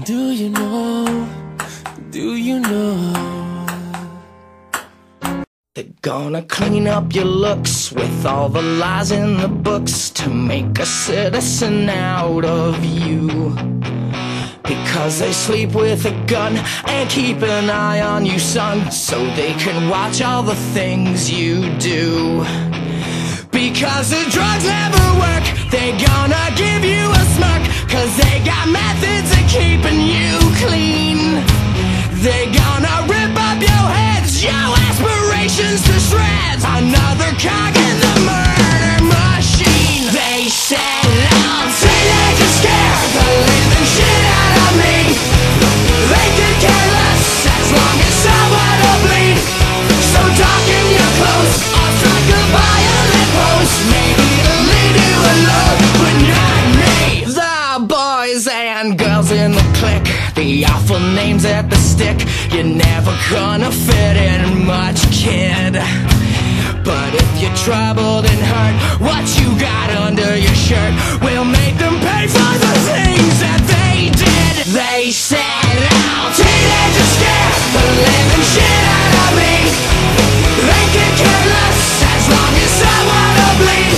Do you know, do you know? They're gonna clean up your looks with all the lies in the books to make a citizen out of you. Because they sleep with a gun and keep an eye on you, son, so they can watch all the things you do. Because the drugs never work, they gonna give you a smirk, cause they got methods of keeping you clean. They gonna rip up your heads, your aspirations to shreds, another cog in the murder machine. They said I'll teenagers scare the living shit out of me. They could care less as long as someone will bleed. So darken your clothes or strike a violent pose. Maybe it'll lead you alone, but not me. The boys and girls in the clique, the awful names at the stick. You're never gonna fit in much, kid. But if you're troubled and hurt, what you got under your shirt will make them pay for the things that they did. They said, "I'll teenagers scare the living shit out of me. They can care less as long as someone will bleed.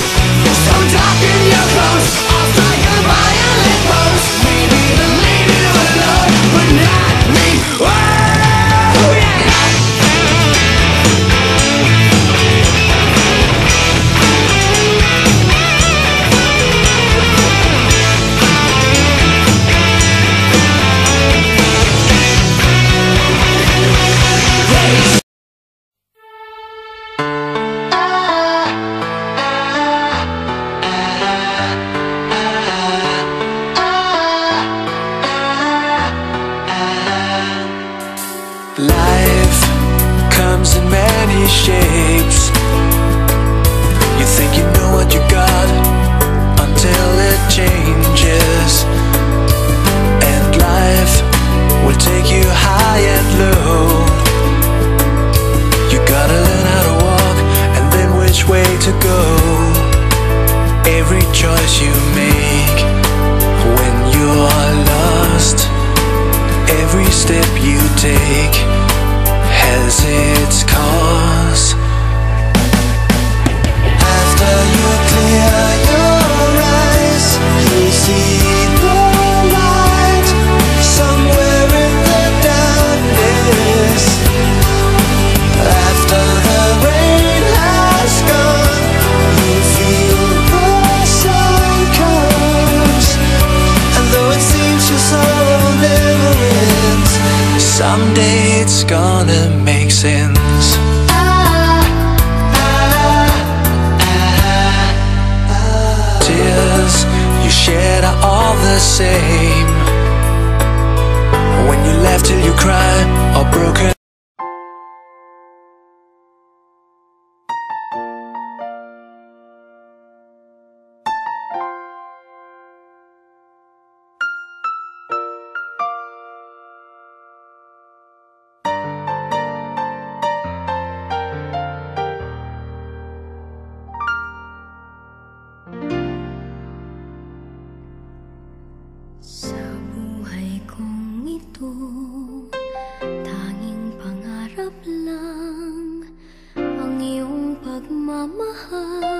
So darken your clothes, I'll strike a violent pose. Maybe it'll leave you alone, but not me." Oh, yeah. Life comes in many shapes. You think you know what you got until it changes. And life will take you high and low. You gotta learn how to walk and then which way to go. Every choice you make when you're lost, every step you take has its cause. After you clear your eyes, you see the light somewhere in the darkness. After the rain has gone, you feel the sun comes. And though it seems your sorrow never ends, someday it's gonna make sense. Tears you shed are all the same. When you laugh till you cry or broken. Sa buhay kong ito, tanging pangarap lang ang iyong pagmamahal.